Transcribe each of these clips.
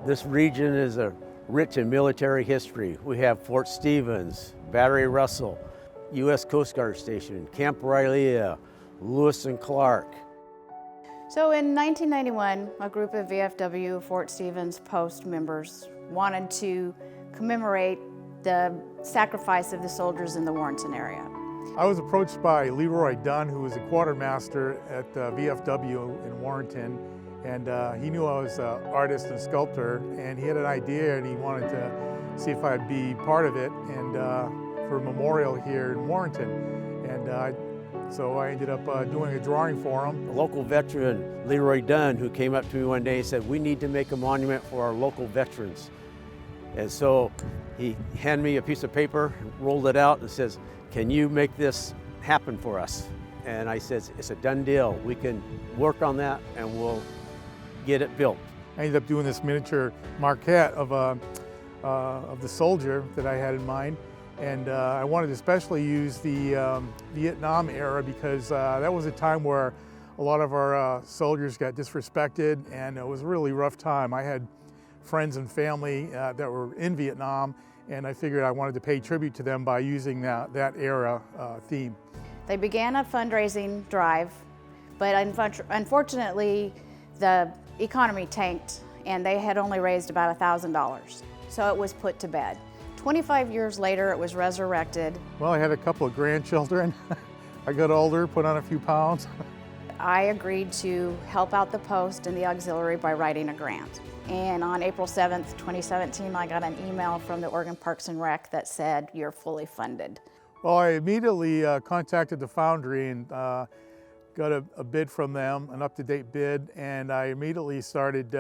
This region is rich in military history. We have Fort Stevens, Battery Russell, U.S. Coast Guard Station, Camp Rylea, Lewis and Clark. So in 1991, a group of VFW Fort Stevens Post members wanted to commemorate the sacrifice of the soldiers in the Warrenton area. I was approached by Leroy Dunn, who was a quartermaster at VFW in Warrenton, and he knew I was an artist and sculptor, and he had an idea and he wanted to see if I'd be part of it and for a memorial here in Warrenton. And so I ended up doing a drawing for him. A local veteran, Leroy Dunn, who came up to me one day and said, "We need to make a monument for our local veterans." And so he handed me a piece of paper, rolled it out and says, "Can you make this happen for us?" And I said, "It's a done deal. We can work on that and we'll get it built." I ended up doing this miniature maquette of the soldier that I had in mind. And I wanted to especially use the Vietnam era because that was a time where a lot of our soldiers got disrespected, and it was a really rough time. I had friends and family that were in Vietnam, and I figured I wanted to pay tribute to them by using that era theme. They began a fundraising drive, but unfortunately the economy tanked and they had only raised about $1,000. So it was put to bed. 25 years later, it was resurrected. Well, I had a couple of grandchildren. I got older, put on a few pounds. I agreed to help out the post and the auxiliary by writing a grant. And on April 7th, 2017, I got an email from the Oregon Parks and Rec that said, "You're fully funded." Well, I immediately contacted the foundry and got a bid from them, an up-to-date bid, and I immediately started,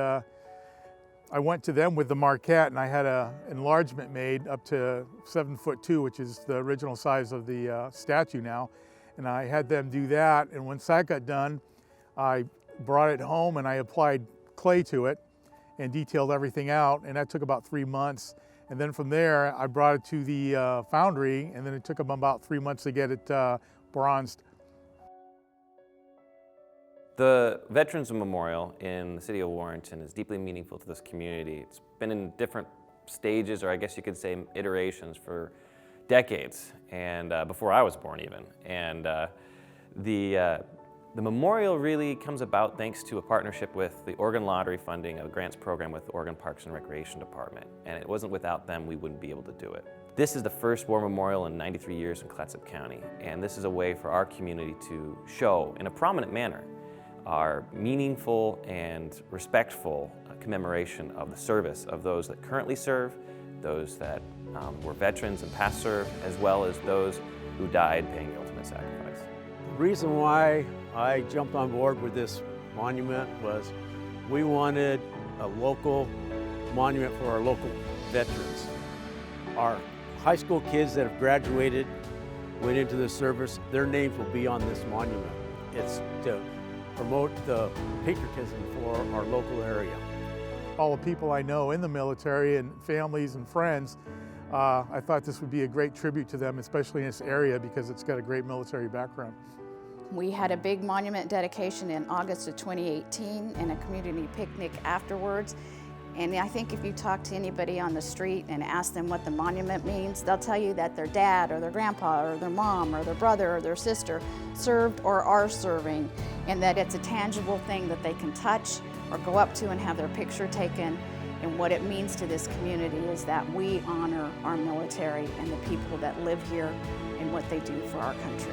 I went to them with the maquette, and I had an enlargement made up to 7'2", which is the original size of the statue now, and I had them do that, and once that got done, I brought it home and I applied clay to it and detailed everything out, and that took about 3 months. And then from there, I brought it to the foundry, and then it took them about 3 months to get it bronzed. The Veterans Memorial in the city of Warrenton is deeply meaningful to this community. It's been in different stages, or I guess you could say iterations, for decades, and before I was born even. And the memorial really comes about thanks to a partnership with the Oregon Lottery funding, a grants program with the Oregon Parks and Recreation Department. And it wasn't without them we wouldn't be able to do it. This is the first war memorial in 93 years in Clatsop County, and this is a way for our community to show, in a prominent manner, our meaningful and respectful commemoration of the service of those that currently serve, those that were veterans and past served, as well as those who died paying the ultimate sacrifice. The reason why I jumped on board with this monument was we wanted a local monument for our local veterans. Our high school kids that have graduated, went into the service, their names will be on this monument. It's to promote the patriotism for our local area. All the people I know in the military and families and friends, I thought this would be a great tribute to them, especially in this area because it's got a great military background. We had a big monument dedication in August of 2018 and a community picnic afterwards. And I think if you talk to anybody on the street and ask them what the monument means, they'll tell you that their dad or their grandpa or their mom or their brother or their sister served or are serving, and that it's a tangible thing that they can touch or go up to and have their picture taken. And what it means to this community is that we honor our military and the people that live here and what they do for our country.